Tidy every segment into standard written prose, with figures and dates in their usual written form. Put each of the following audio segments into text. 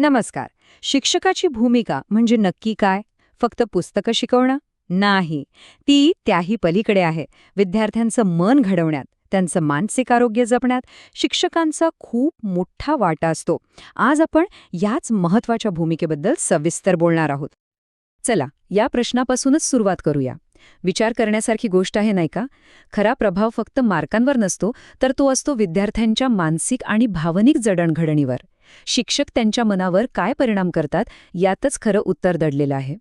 नमस्कार. शिक्षकाची भूमिका म्हणजे नक्की काय? फक्त पुस्तकं शिकवणं? नाही. ती त्याही पलीकडे आहे. विद्यार्थ्यांचं मन घडवण्यात, त्यांचं मानसिक आरोग्य जपण्यात शिक्षकांचा खूप मोठा वाटा असतो. आज आपण याच महत्त्वाच्या भूमिकेबद्दल सविस्तर बोलणार आहोत. चला, या प्रश्नापासूनच सुरुवात करूया. विचार करण्यासारखी गोष्ट आहे नाही का? खरा प्रभाव फक्त मार्कांवर नसतो, तर तो असतो विद्यार्थ्यांच्या मानसिक आणि भावनिक जडणघडणीवर. शिक्षक त्यांच्या मनावर काय परिणाम करतात यातच खरं उत्तर दडलेलं आहे.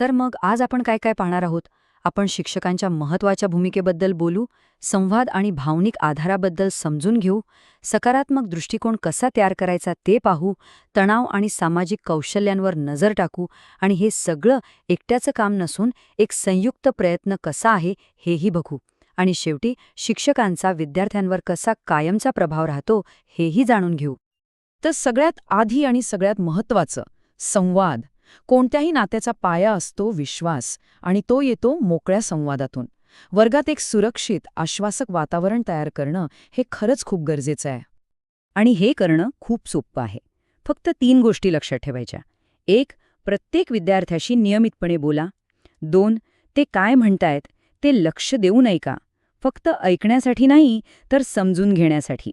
तर मग आज आपण काय काय पाहणार आहोत? आपण शिक्षकांच्या महत्त्वाच्या भूमिकेबद्दल बोलू, संवाद आणि भावनिक आधाराबद्दल समजून घेऊ, सकारात्मक दृष्टिकोन कसा तयार करायचा ते पाहू, तणाव आणि सामाजिक कौशल्यांवर नजर टाकू आणि हे सगळं एकट्याचं काम नसून एक संयुक्त प्रयत्न कसा आहे हेही बघू. आणि शेवटी शिक्षकांचा विद्यार्थ्यांवर कसा कायमचा प्रभाव राहतो हेही जाणून घेऊ. तर सगळ्यात आधी आणि सगळ्यात महत्त्वाचं संवाद. कोणत्याही नात्याचा पाया असतो विश्वास, आणि तो येतो मोकळ्या संवादातून. वर्गात एक सुरक्षित, आश्वासक वातावरण तयार करणं हे खरंच खूप गरजेचं आहे. आणि हे करणं खूप सोपं आहे. फक्त 3 गोष्टी लक्षात ठेवायच्या. 1. प्रत्येक विद्यार्थ्याशी नियमितपणे बोला. 2. ते काय म्हणतायत ते लक्ष देऊ नये का, फक्त ऐकण्यासाठी नाही तर समजून घेण्यासाठी.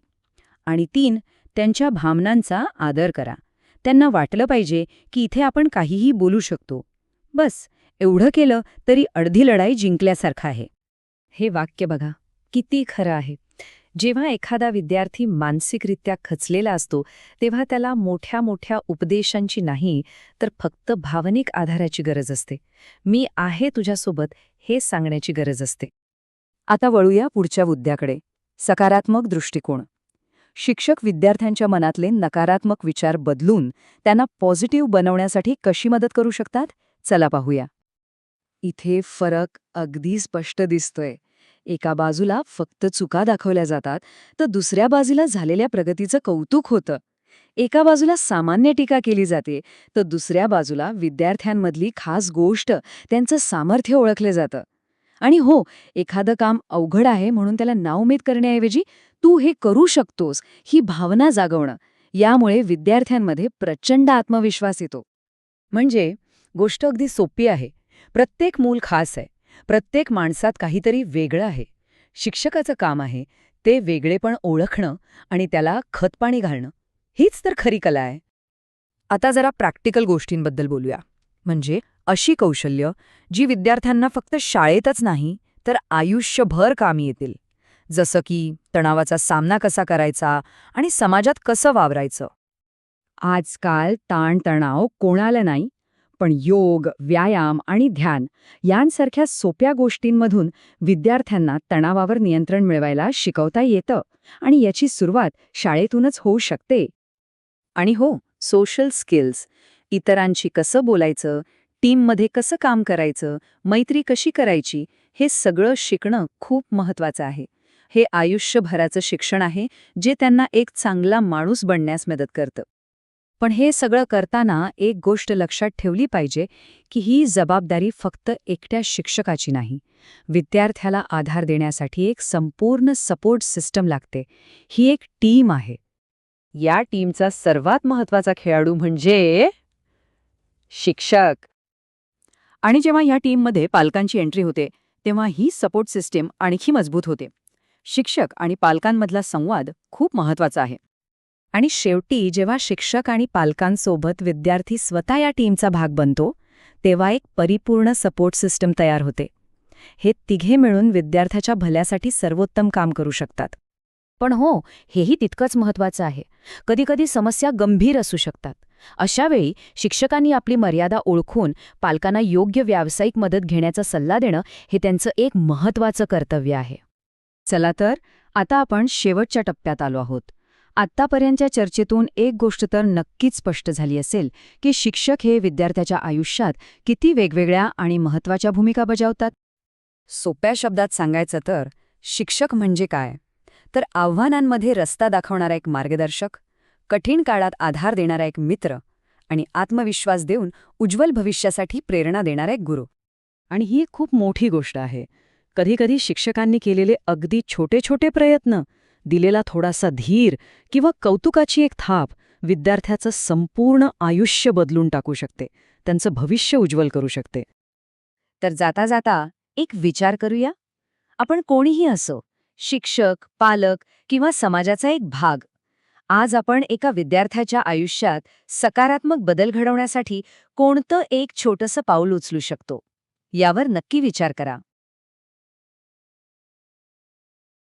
आणि 3. त्यांच्या भावनांचा आदर करा. त्यांना वाटलं पाहिजे की इथे आपण काहीही बोलू शकतो. बस एवढं केलं तरी अर्धी लढाई जिंकल्यासारखं आहे. हे वाक्य बघा, किती खरं आहे. जेव्हा एखादा विद्यार्थी मानसिकरित्या खचलेला असतो तेव्हा त्याला मोठ्या मोठ्या उपदेशांची नाही तर फक्त भावनिक आधाराची गरज असते. मी आहे तुझ्यासोबत हे सांगण्याची गरज असते. आता वळूया पुढच्या मुद्द्याकडे, सकारात्मक दृष्टिकोन. शिक्षक विद्यार्थ्यांच्या मनातले नकारात्मक विचार बदलून त्यांना पॉझिटिव्ह बनवण्यासाठी कशी मदत करू शकतात? चला पाहूया. इथे फरक अगदी स्पष्ट दिसतोय. एका बाजूला फक्त चुका दाखवल्या जातात तर दुसऱ्या बाजूला झालेल्या प्रगतीचं कौतुक होतं. एका बाजूला सामान्य टीका केली जाते तर दुसऱ्या बाजूला विद्यार्थ्यांमधली खास गोष्ट, त्यांचं सामर्थ्य ओळखलं जातं. आणि हो, एखादं काम अवघड आहे म्हणून त्याला नाउमेद करण्याऐवजी तू हे करू शकतोस ही भावना जागवणं, यामुळे विद्यार्थ्यांमध्ये प्रचंड आत्मविश्वास येतो. म्हणजे गोष्ट अगदी सोपी आहे. प्रत्येक मूल खास आहे. प्रत्येक माणसात काहीतरी वेगळं आहे. शिक्षकाचं काम आहे ते वेगळेपण ओळखणं आणि त्याला खतपाणी घालणं. हीच तर खरी कला आहे. आता जरा प्रॅक्टिकल गोष्टींबद्दल बोलूया. म्हणजे अशी कौशल्य जी विद्यार्थ्यांना फक्त शाळेतच नाही तर आयुष्यभर कामी येतील. जसं की तणावाचा सामना कसा करायचा आणि समाजात कसं वावरायचं. आजकाल ताणतणाव कोणाला नाही, पण योग, व्यायाम आणि ध्यान यांसारख्या सोप्या गोष्टींमधून विद्यार्थ्यांना तणावावर नियंत्रण मिळवायला शिकवता येतं. आणि याची सुरुवात शाळेतूनच होऊ शकते. आणि हो, सोशल स्किल्स, इतरांशी कसं बोलायचं, टीममध्ये कसं काम करायचं, मैत्री कशी करायची, हे सगळं शिकणं खूप महत्त्वाचं आहे. हे आयुष्यभराचं शिक्षण आहे जे त्यांना एक चांगला माणूस बनण्यास मदत करतं. पण हे सगळं करताना एक गोष्ट लक्षात ठेवली पाहिजे की ही जबाबदारी फक्त एकट्या शिक्षकाची नाही. विद्यार्थ्याला आधार देण्यासाठी एक संपूर्ण सपोर्ट सिस्टम लागते. ही एक टीम आहे. या टीमचा सर्वात महत्त्वाचा खेळाडू म्हणजे शिक्षक. आणि जेव्हा या टीममध्ये पालकांची एंट्री होते तेव्हा ही सपोर्ट सिस्टीम आणखी मजबूत होते. शिक्षक आणि पालकांमधला संवाद खूप महत्त्वाचा आहे. आणि शेवटी जेव्हा शिक्षक आणि पालकांसोबत विद्यार्थी स्वतः या टीमचा भाग बनतो तेव्हा एक परिपूर्ण सपोर्ट सिस्टम तयार होते. हे तिघे मिळून विद्यार्थ्याच्या भल्यासाठी सर्वोत्तम काम करू शकतात. पण हो, हेही तितकंच महत्त्वाचं आहे. कधीकधी समस्या गंभीर असू शकतात. अशावेळी शिक्षकांनी आपली मर्यादा ओळखून पालकांना योग्य व्यावसायिक मदत घेण्याचा सल्ला देणं हे त्यांचं एक महत्त्वाचं कर्तव्य आहे. चला तर, आता आपण शेवटच्या टप्प्यात आलो आहोत. आत्तापर्यंतच्या चर्चेतून एक गोष्ट तर नक्कीच स्पष्ट झाली असेल की शिक्षक हे विद्यार्थ्याच्या आयुष्यात किती वेगवेगळ्या आणि महत्त्वाच्या भूमिका बजावतात. सोप्या शब्दात सांगायचं तर शिक्षक म्हणजे काय, तर आव्हानांमध्ये रस्ता दाखवणारा एक मार्गदर्शक, कठीण काळात आधार देणारा एक मित्र आणि आत्मविश्वास देऊन उज्ज्वल भविष्यासाठी प्रेरणा देणारा एक गुरु. आणि ही खूप मोठी गोष्ट आहे. कधीकधी शिक्षकांनी केलेले अगदी छोटे छोटे प्रयत्न, दिलेला थोडासा धीर किंवा कौतुकाची एक थाप विद्यार्थ्याचं संपूर्ण आयुष्य बदलून टाकू शकते, त्यांचं भविष्य उज्ज्वल करू शकते. तर जाता जाता एक विचार करूया. आपण कोणीही असो, शिक्षक, पालक किंवा समाजाचा एक भाग. आज आपण एका विद्यार्थ्याच्या आयुष्यात सकारात्मक बदल घडवण्यासाठी कोणतं एक छोटंसं पाऊल उचलू शकतो, यावर नक्की विचार करा.